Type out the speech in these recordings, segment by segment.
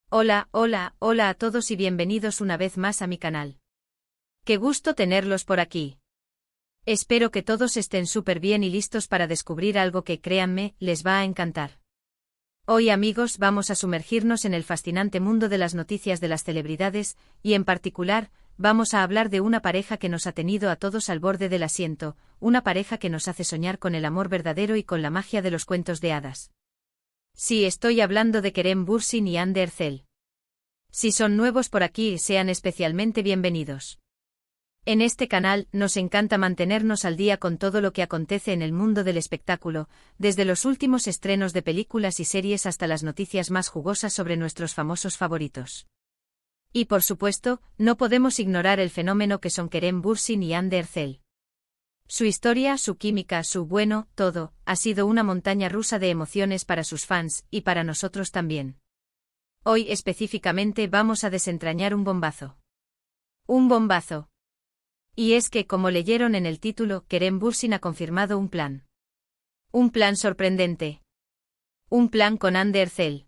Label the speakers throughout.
Speaker 1: Hola, hola, hola a todos y bienvenidos una vez más a mi canal. Qué gusto tenerlos por aquí. Espero que todos estén súper bien y listos para descubrir algo que, créanme, les va a encantar. Hoy, amigos, vamos a sumergirnos en el fascinante mundo de las noticias de las celebridades, y en particular, vamos a hablar de una pareja que nos ha tenido a todos al borde del asiento, una pareja que nos hace soñar con el amor verdadero y con la magia de los cuentos de hadas. Sí, estoy hablando de Kerem Bürsin y Hande Erçel. Si son nuevos por aquí, sean especialmente bienvenidos. En este canal, nos encanta mantenernos al día con todo lo que acontece en el mundo del espectáculo, desde los últimos estrenos de películas y series hasta las noticias más jugosas sobre nuestros famosos favoritos. Y por supuesto, no podemos ignorar el fenómeno que son Kerem Bürsin y Hande Erçel. Su historia, su química, todo, ha sido una montaña rusa de emociones para sus fans, y para nosotros también. Hoy específicamente vamos a desentrañar un bombazo. Un bombazo. Y es que, como leyeron en el título, Kerem Bürsin ha confirmado un plan. Un plan sorprendente. Un plan con Hande Erçel.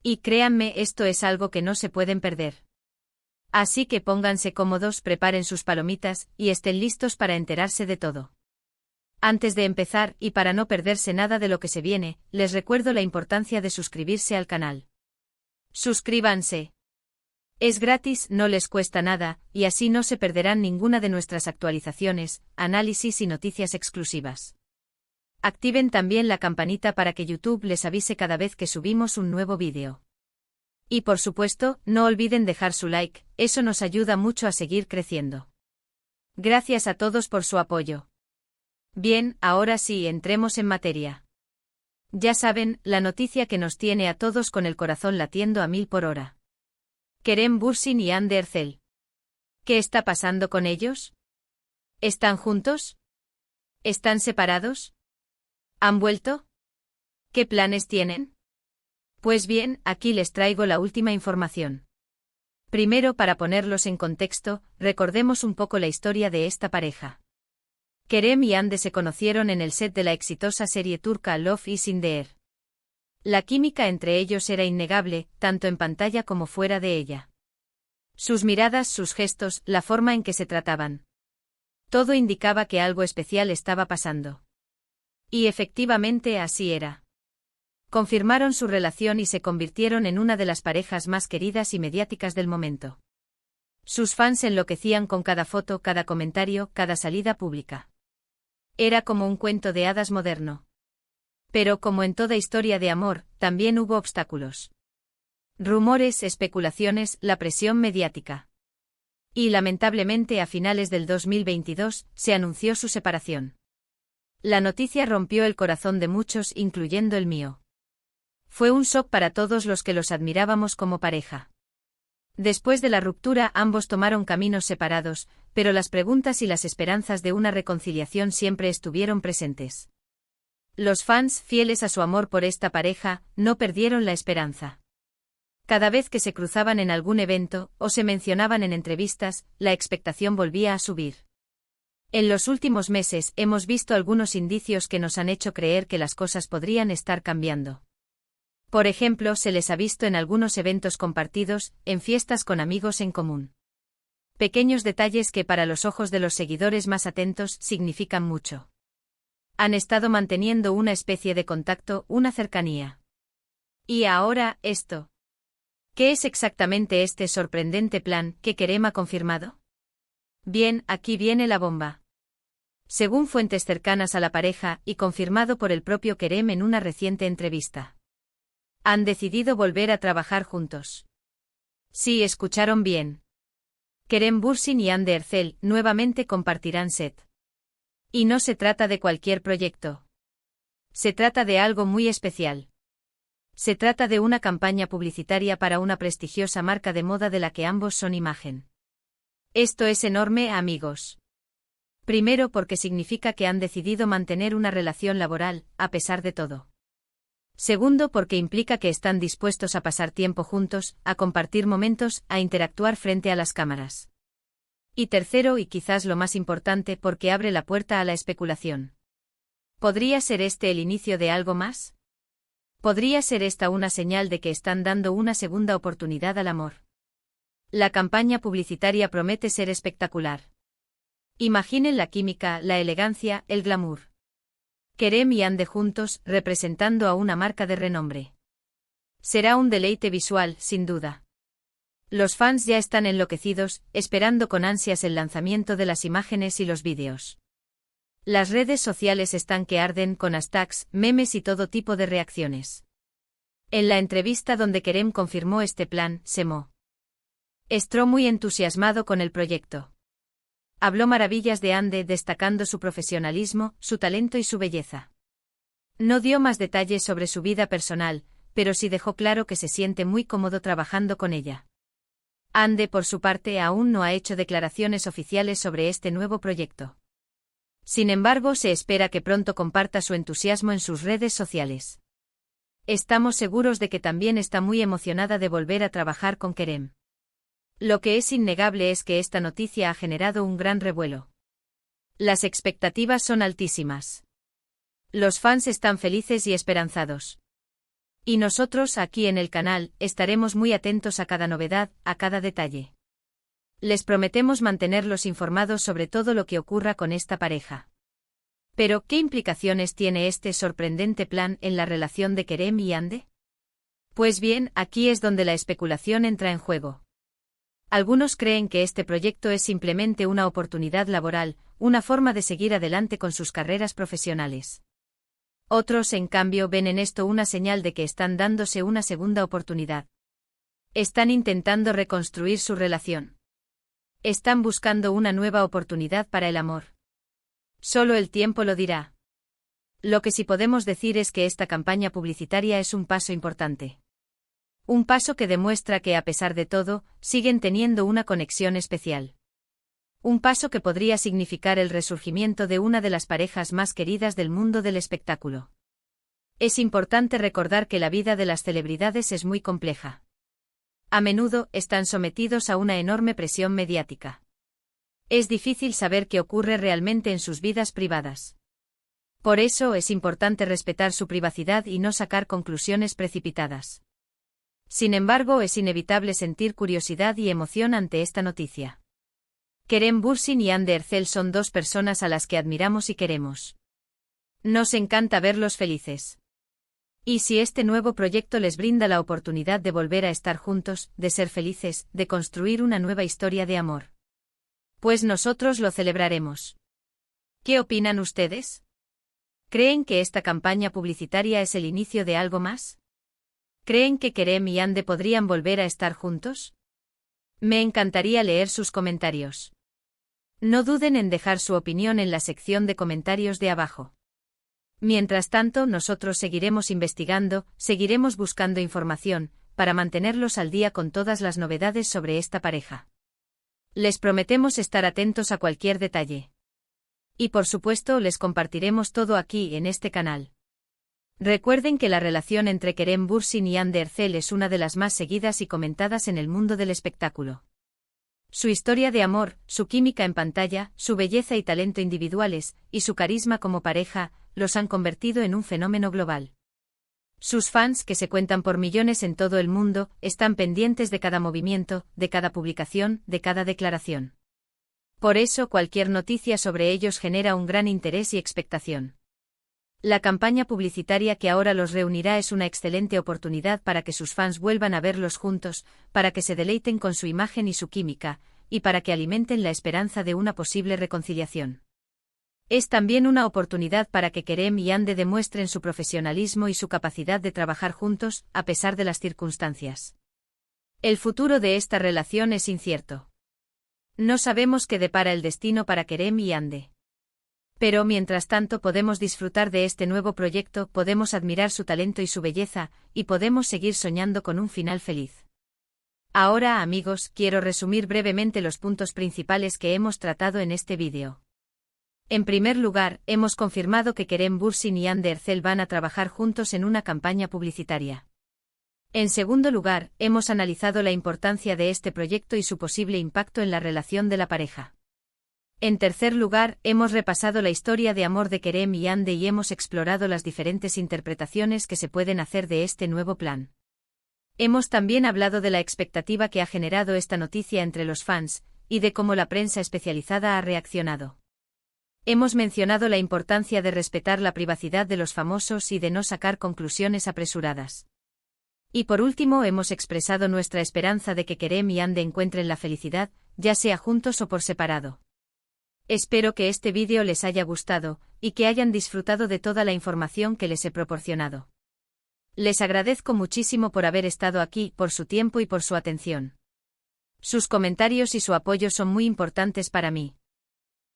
Speaker 1: Y créanme, esto es algo que no se pueden perder. Así que pónganse cómodos, preparen sus palomitas, y estén listos para enterarse de todo. Antes de empezar, y para no perderse nada de lo que se viene, les recuerdo la importancia de suscribirse al canal. Suscríbanse. Es gratis, no les cuesta nada, y así no se perderán ninguna de nuestras actualizaciones, análisis y noticias exclusivas. Activen también la campanita para que YouTube les avise cada vez que subimos un nuevo vídeo. Y por supuesto, no olviden dejar su like, eso nos ayuda mucho a seguir creciendo. Gracias a todos por su apoyo. Bien, ahora sí, entremos en materia. Ya saben, la noticia que nos tiene a todos con el corazón latiendo a 1000 por hora. Kerem Bürsin y Hande Erçel. ¿Qué está pasando con ellos? ¿Están juntos? ¿Están separados? ¿Han vuelto? ¿Qué planes tienen? Pues bien, aquí les traigo la última información. Primero, para ponerlos en contexto, recordemos un poco la historia de esta pareja. Kerem y Hande se conocieron en el set de la exitosa serie turca Love is in the Air. La química entre ellos era innegable, tanto en pantalla como fuera de ella. Sus miradas, sus gestos, la forma en que se trataban. Todo indicaba que algo especial estaba pasando. Y efectivamente así era. Confirmaron su relación y se convirtieron en una de las parejas más queridas y mediáticas del momento. Sus fans enloquecían con cada foto, cada comentario, cada salida pública. Era como un cuento de hadas moderno. Pero como en toda historia de amor, también hubo obstáculos. Rumores, especulaciones, la presión mediática. Y lamentablemente a finales del 2022, se anunció su separación. La noticia rompió el corazón de muchos, incluyendo el mío. Fue un shock para todos los que los admirábamos como pareja. Después de la ruptura, ambos tomaron caminos separados, pero las preguntas y las esperanzas de una reconciliación siempre estuvieron presentes. Los fans, fieles a su amor por esta pareja, no perdieron la esperanza. Cada vez que se cruzaban en algún evento, o se mencionaban en entrevistas, la expectación volvía a subir. En los últimos meses hemos visto algunos indicios que nos han hecho creer que las cosas podrían estar cambiando. Por ejemplo, se les ha visto en algunos eventos compartidos, en fiestas con amigos en común. Pequeños detalles que para los ojos de los seguidores más atentos significan mucho. Han estado manteniendo una especie de contacto, una cercanía. Y ahora, esto. ¿Qué es exactamente este sorprendente plan que Kerem ha confirmado? Bien, aquí viene la bomba. Según fuentes cercanas a la pareja, y confirmado por el propio Kerem en una reciente entrevista, han decidido volver a trabajar juntos. Sí, escucharon bien. Kerem Bürsin y Hande Erçel nuevamente compartirán set. Y no se trata de cualquier proyecto. Se trata de algo muy especial. Se trata de una campaña publicitaria para una prestigiosa marca de moda de la que ambos son imagen. Esto es enorme, amigos. Primero porque significa que han decidido mantener una relación laboral, a pesar de todo. Segundo porque implica que están dispuestos a pasar tiempo juntos, a compartir momentos, a interactuar frente a las cámaras. Y tercero, y quizás lo más importante, porque abre la puerta a la especulación. ¿Podría ser este el inicio de algo más? ¿Podría ser esta una señal de que están dando una segunda oportunidad al amor? La campaña publicitaria promete ser espectacular. Imaginen la química, la elegancia, el glamour. Kerem y Hande juntos, representando a una marca de renombre. Será un deleite visual, sin duda. Los fans ya están enloquecidos, esperando con ansias el lanzamiento de las imágenes y los vídeos. Las redes sociales están que arden con hashtags, memes y todo tipo de reacciones. En la entrevista donde Kerem confirmó este plan, se mostró muy entusiasmado con el proyecto. Habló maravillas de Hande, destacando su profesionalismo, su talento y su belleza. No dio más detalles sobre su vida personal, pero sí dejó claro que se siente muy cómodo trabajando con ella. Hande, por su parte, aún no ha hecho declaraciones oficiales sobre este nuevo proyecto. Sin embargo, se espera que pronto comparta su entusiasmo en sus redes sociales. Estamos seguros de que también está muy emocionada de volver a trabajar con Kerem. Lo que es innegable es que esta noticia ha generado un gran revuelo. Las expectativas son altísimas. Los fans están felices y esperanzados. Y nosotros, aquí en el canal, estaremos muy atentos a cada novedad, a cada detalle. Les prometemos mantenerlos informados sobre todo lo que ocurra con esta pareja. Pero, ¿qué implicaciones tiene este sorprendente plan en la relación de Kerem y Hande? Pues bien, aquí es donde la especulación entra en juego. Algunos creen que este proyecto es simplemente una oportunidad laboral, una forma de seguir adelante con sus carreras profesionales. Otros, en cambio, ven en esto una señal de que están dándose una segunda oportunidad. Están intentando reconstruir su relación. Están buscando una nueva oportunidad para el amor. Solo el tiempo lo dirá. Lo que sí podemos decir es que esta campaña publicitaria es un paso importante. Un paso que demuestra que, a pesar de todo, siguen teniendo una conexión especial. Un paso que podría significar el resurgimiento de una de las parejas más queridas del mundo del espectáculo. Es importante recordar que la vida de las celebridades es muy compleja. A menudo, están sometidos a una enorme presión mediática. Es difícil saber qué ocurre realmente en sus vidas privadas. Por eso es importante respetar su privacidad y no sacar conclusiones precipitadas. Sin embargo, es inevitable sentir curiosidad y emoción ante esta noticia. Kerem Bürsin y Hande Erçel son dos personas a las que admiramos y queremos. Nos encanta verlos felices. Y si este nuevo proyecto les brinda la oportunidad de volver a estar juntos, de ser felices, de construir una nueva historia de amor, pues nosotros lo celebraremos. ¿Qué opinan ustedes? ¿Creen que esta campaña publicitaria es el inicio de algo más? ¿Creen que Kerem y Hande podrían volver a estar juntos? Me encantaría leer sus comentarios. No duden en dejar su opinión en la sección de comentarios de abajo. Mientras tanto, nosotros seguiremos investigando, seguiremos buscando información, para mantenerlos al día con todas las novedades sobre esta pareja. Les prometemos estar atentos a cualquier detalle. Y por supuesto, les compartiremos todo aquí en este canal. Recuerden que la relación entre Kerem Bürsin y Hande Erçel es una de las más seguidas y comentadas en el mundo del espectáculo. Su historia de amor, su química en pantalla, su belleza y talento individuales, y su carisma como pareja, los han convertido en un fenómeno global. Sus fans, que se cuentan por millones en todo el mundo, están pendientes de cada movimiento, de cada publicación, de cada declaración. Por eso, cualquier noticia sobre ellos genera un gran interés y expectación. La campaña publicitaria que ahora los reunirá es una excelente oportunidad para que sus fans vuelvan a verlos juntos, para que se deleiten con su imagen y su química, y para que alimenten la esperanza de una posible reconciliación. Es también una oportunidad para que Kerem y Hande demuestren su profesionalismo y su capacidad de trabajar juntos, a pesar de las circunstancias. El futuro de esta relación es incierto. No sabemos qué depara el destino para Kerem y Hande. Pero mientras tanto podemos disfrutar de este nuevo proyecto, podemos admirar su talento y su belleza, y podemos seguir soñando con un final feliz. Ahora, amigos, quiero resumir brevemente los puntos principales que hemos tratado en este vídeo. En primer lugar, hemos confirmado que Kerem Bürsin y Hande Erçel van a trabajar juntos en una campaña publicitaria. En segundo lugar, hemos analizado la importancia de este proyecto y su posible impacto en la relación de la pareja. En tercer lugar, hemos repasado la historia de amor de Kerem y Ande y hemos explorado las diferentes interpretaciones que se pueden hacer de este nuevo plan. Hemos también hablado de la expectativa que ha generado esta noticia entre los fans, y de cómo la prensa especializada ha reaccionado. Hemos mencionado la importancia de respetar la privacidad de los famosos y de no sacar conclusiones apresuradas. Y por último hemos expresado nuestra esperanza de que Kerem y Ande encuentren la felicidad, ya sea juntos o por separado. Espero que este vídeo les haya gustado, y que hayan disfrutado de toda la información que les he proporcionado. Les agradezco muchísimo por haber estado aquí, por su tiempo y por su atención. Sus comentarios y su apoyo son muy importantes para mí.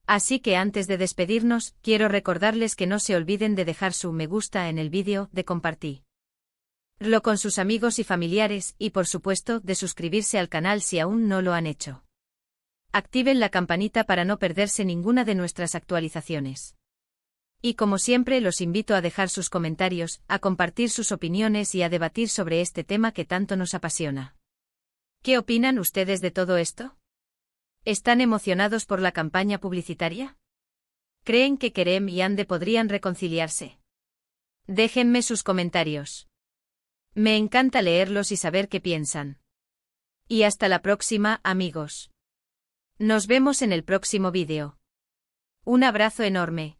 Speaker 1: Así que antes de despedirnos, quiero recordarles que no se olviden de dejar su me gusta en el vídeo, de compartirlo con sus amigos y familiares, y por supuesto, de suscribirse al canal si aún no lo han hecho. Activen la campanita para no perderse ninguna de nuestras actualizaciones. Y como siempre los invito a dejar sus comentarios, a compartir sus opiniones y a debatir sobre este tema que tanto nos apasiona. ¿Qué opinan ustedes de todo esto? ¿Están emocionados por la campaña publicitaria? ¿Creen que Kerem y Ande podrían reconciliarse? Déjenme sus comentarios. Me encanta leerlos y saber qué piensan. Y hasta la próxima, amigos. Nos vemos en el próximo vídeo. Un abrazo enorme.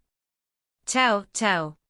Speaker 1: Chao, chao.